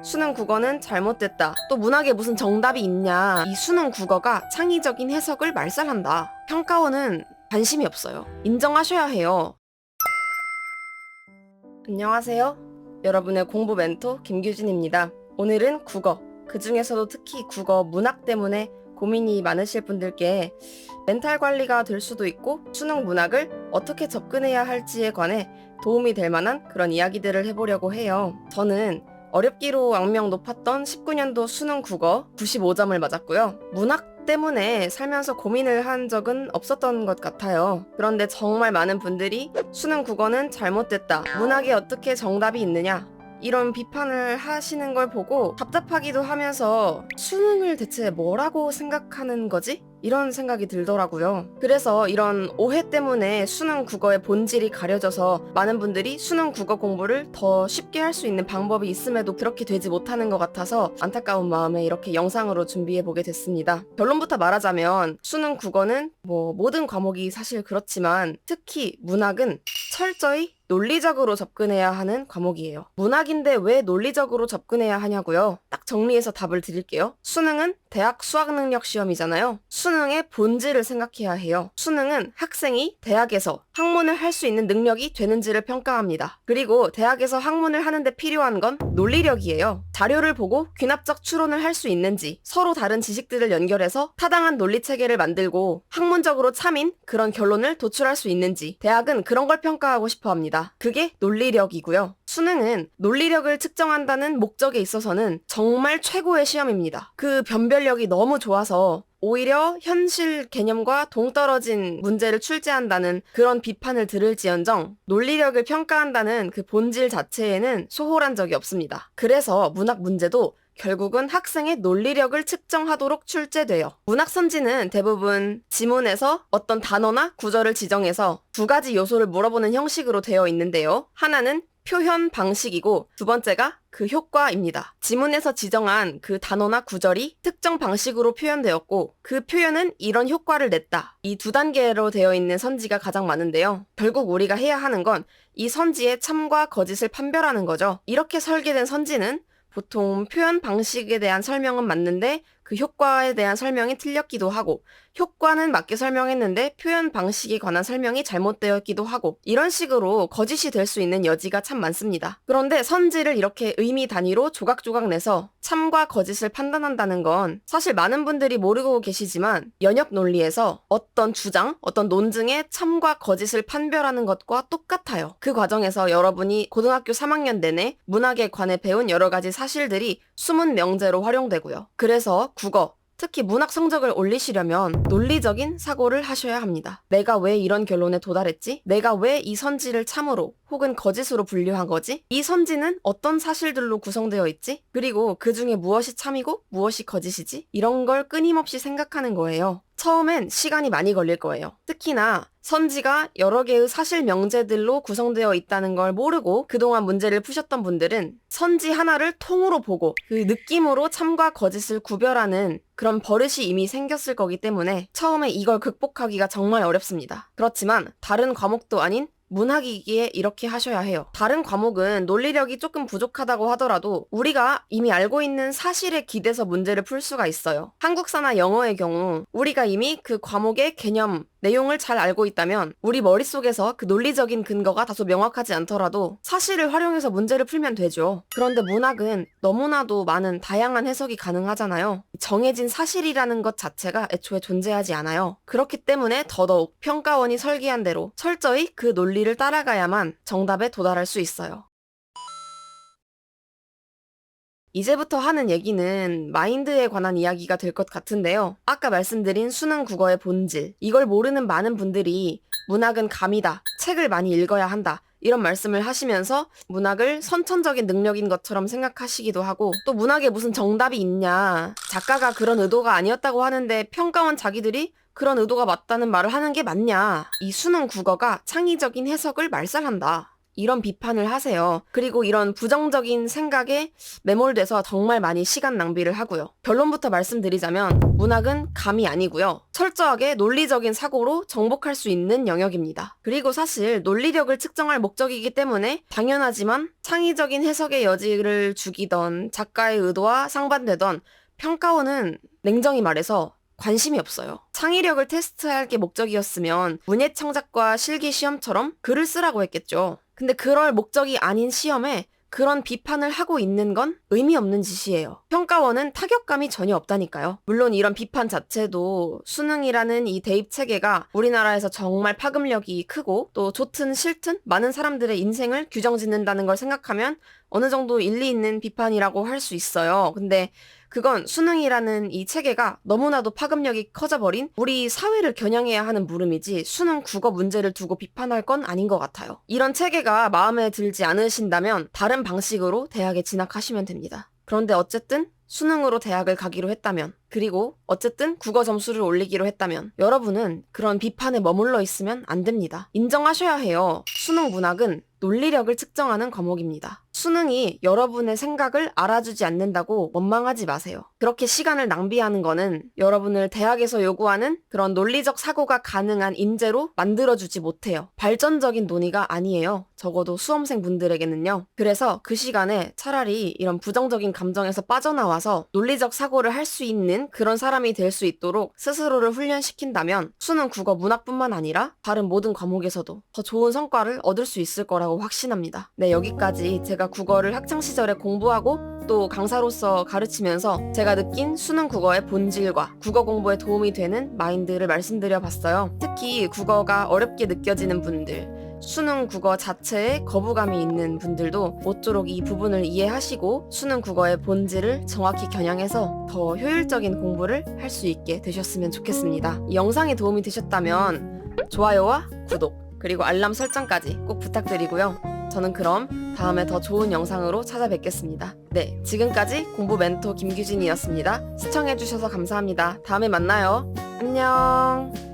수능 국어는 잘못됐다. 또 문학에 무슨 정답이 있냐. 이 수능 국어가 창의적인 해석을 말살한다. 평가원은 관심이 없어요. 인정하셔야 해요. 안녕하세요. 여러분의 공부 멘토 김규진입니다. 오늘은 국어, 그 중에서도 특히 국어 문학 때문에 고민이 많으실 분들께 멘탈 관리가 될 수도 있고 수능 문학을 어떻게 접근해야 할지에 관해 도움이 될 만한 그런 이야기들을 해보려고 해요. 저는 어렵기로 악명 높았던 19년도 수능 국어 95점을 맞았고요. 문학 때문에 살면서 고민을 한 적은 없었던 것 같아요. 그런데 정말 많은 분들이 수능 국어는 잘못됐다. 문학에 어떻게 정답이 있느냐. 이런 비판을 하시는 걸 보고 답답하기도 하면서 수능을 대체 뭐라고 생각하는 거지? 이런 생각이 들더라고요. 그래서 이런 오해 때문에 수능 국어의 본질이 가려져서 많은 분들이 수능 국어 공부를 더 쉽게 할 수 있는 방법이 있음에도 그렇게 되지 못하는 것 같아서 안타까운 마음에 이렇게 영상으로 준비해보게 됐습니다. 결론부터 말하자면 수능 국어는 모든 과목이 사실 그렇지만 특히 문학은 철저히 논리적으로 접근해야 하는 과목이에요. 문학인데 왜 논리적으로 접근해야 하냐고요? 딱 정리해서 답을 드릴게요. 수능은 대학 수학능력 시험이잖아요. 수능의 본질을 생각해야 해요. 수능은 학생이 대학에서 학문을 할 수 있는 능력이 되는지를 평가합니다. 그리고 대학에서 학문을 하는데 필요한 건 논리력이에요. 자료를 보고 귀납적 추론을 할 수 있는지, 서로 다른 지식들을 연결해서 타당한 논리 체계를 만들고 학문적으로 참인 그런 결론을 도출할 수 있는지, 대학은 그런 걸 평가하고 싶어 합니다. 그게 논리력이고요. 수능은 논리력을 측정한다는 목적에 있어서는 정말 최고의 시험입니다. 그 변별력이 너무 좋아서 오히려 현실 개념과 동떨어진 문제를 출제한다는 그런 비판을 들을지언정 논리력을 평가한다는 그 본질 자체에는 소홀한 적이 없습니다. 그래서 문학 문제도 결국은 학생의 논리력을 측정하도록 출제돼요. 문학 선지는 대부분 지문에서 어떤 단어나 구절을 지정해서 두 가지 요소를 물어보는 형식으로 되어 있는데요. 하나는 표현 방식이고 두 번째가 그 효과입니다. 지문에서 지정한 그 단어나 구절이 특정 방식으로 표현되었고 그 표현은 이런 효과를 냈다. 이 두 단계로 되어 있는 선지가 가장 많은데요. 결국 우리가 해야 하는 건 이 선지의 참과 거짓을 판별하는 거죠. 이렇게 설계된 선지는 보통 표현 방식에 대한 설명은 맞는데 그 효과에 대한 설명이 틀렸기도 하고 효과는 맞게 설명했는데 표현 방식에 관한 설명이 잘못되었기도 하고 이런 식으로 거짓이 될 수 있는 여지가 참 많습니다. 그런데 선지를 이렇게 의미 단위로 조각조각 내서 참과 거짓을 판단한다는 건 사실 많은 분들이 모르고 계시지만 연역 논리에서 어떤 주장, 어떤 논증의 참과 거짓을 판별하는 것과 똑같아요. 그 과정에서 여러분이 고등학교 3학년 내내 문학에 관해 배운 여러 가지 사실들이 수문 명제로 활용되고요. 그래서 국어, 특히 문학 성적을 올리시려면 논리적인 사고를 하셔야 합니다. 내가 왜 이런 결론에 도달했지? 내가 왜 이 선지를 참으로 혹은 거짓으로 분류한 거지? 이 선지는 어떤 사실들로 구성되어 있지? 그리고 그 중에 무엇이 참이고 무엇이 거짓이지? 이런 걸 끊임없이 생각하는 거예요. 처음엔 시간이 많이 걸릴 거예요. 특히나 선지가 여러 개의 사실 명제들로 구성되어 있다는 걸 모르고 그동안 문제를 푸셨던 분들은 선지 하나를 통으로 보고 그 느낌으로 참과 거짓을 구별하는 그런 버릇이 이미 생겼을 거기 때문에 처음에 이걸 극복하기가 정말 어렵습니다. 그렇지만 다른 과목도 아닌 문학이기에 이렇게 하셔야 해요. 다른 과목은 논리력이 조금 부족하다고 하더라도 우리가 이미 알고 있는 사실에 기대서 문제를 풀 수가 있어요. 한국사나 영어의 경우 우리가 이미 그 과목의 개념, 내용을 잘 알고 있다면 우리 머릿속에서 그 논리적인 근거가 다소 명확하지 않더라도 사실을 활용해서 문제를 풀면 되죠. 그런데 문학은 너무나도 많은 다양한 해석이 가능하잖아요. 정해진 사실이라는 것 자체가 애초에 존재하지 않아요. 그렇기 때문에 더더욱 평가원이 설계한 대로 철저히 그 논리를 따라가야만 정답에 도달할 수 있어요. 이제부터 하는 얘기는 마인드에 관한 이야기가 될 것 같은데요. 아까 말씀드린 수능 국어의 본질, 이걸 모르는 많은 분들이 문학은 감이다, 책을 많이 읽어야 한다, 이런 말씀을 하시면서 문학을 선천적인 능력인 것처럼 생각하시기도 하고 또 문학에 무슨 정답이 있냐, 작가가 그런 의도가 아니었다고 하는데 평가원 자기들이 그런 의도가 맞다는 말을 하는 게 맞냐. 이 수능 국어가 창의적인 해석을 말살한다. 이런 비판을 하세요. 그리고 이런 부정적인 생각에 매몰돼서 정말 많이 시간 낭비를 하고요. 결론부터 말씀드리자면 문학은 감이 아니고요. 철저하게 논리적인 사고로 정복할 수 있는 영역입니다. 그리고 사실 논리력을 측정할 목적이기 때문에 당연하지만 창의적인 해석의 여지를 주기던 작가의 의도와 상반되던 평가원은 냉정히 말해서 관심이 없어요. 창의력을 테스트할 게 목적이었으면 문예창작과 실기시험처럼 글을 쓰라고 했겠죠. 근데 그럴 목적이 아닌 시험에 그런 비판을 하고 있는 건 의미 없는 짓이에요. 평가원은 타격감이 전혀 없다니까요. 물론 이런 비판 자체도 수능이라는 이 대입 체계가 우리나라에서 정말 파급력이 크고 또 좋든 싫든 많은 사람들의 인생을 규정짓는다는 걸 생각하면 어느 정도 일리 있는 비판이라고 할 수 있어요. 근데 그건 수능이라는 이 체계가 너무나도 파급력이 커져버린 우리 사회를 겨냥해야 하는 물음이지 수능 국어 문제를 두고 비판할 건 아닌 것 같아요. 이런 체계가 마음에 들지 않으신다면 다른 방식으로 대학에 진학하시면 됩니다. 그런데 어쨌든 수능으로 대학을 가기로 했다면, 그리고 어쨌든 국어 점수를 올리기로 했다면 여러분은 그런 비판에 머물러 있으면 안 됩니다. 인정하셔야 해요. 수능 문학은 논리력을 측정하는 과목입니다. 수능이 여러분의 생각을 알아주지 않는다고 원망하지 마세요. 그렇게 시간을 낭비하는 거는 여러분을 대학에서 요구하는 그런 논리적 사고가 가능한 인재로 만들어주지 못해요. 발전적인 논의가 아니에요. 적어도 수험생 분들에게는요. 그래서 그 시간에 차라리 이런 부정적인 감정에서 빠져나와서 논리적 사고를 할 수 있는 그런 사람이 될 수 있도록 스스로를 훈련시킨다면 수능 국어 문학뿐만 아니라 다른 모든 과목에서도 더 좋은 성과를 얻을 수 있을 거라고 확신합니다. 네, 여기까지 제가 국어를 학창시절에 공부하고 또 강사로서 가르치면서 제가 느낀 수능 국어의 본질과 국어 공부에 도움이 되는 마인드를 말씀드려 봤어요. 특히 국어가 어렵게 느껴지는 분들, 수능 국어 자체에 거부감이 있는 분들도 모쪼록 이 부분을 이해하시고 수능 국어의 본질을 정확히 겨냥해서 더 효율적인 공부를 할 수 있게 되셨으면 좋겠습니다. 이 영상이 도움이 되셨다면 좋아요와 구독, 그리고 알람 설정까지 꼭 부탁드리고요. 저는 그럼 다음에 더 좋은 영상으로 찾아뵙겠습니다. 네, 지금까지 공부 멘토 김규진이었습니다. 시청해주셔서 감사합니다. 다음에 만나요. 안녕.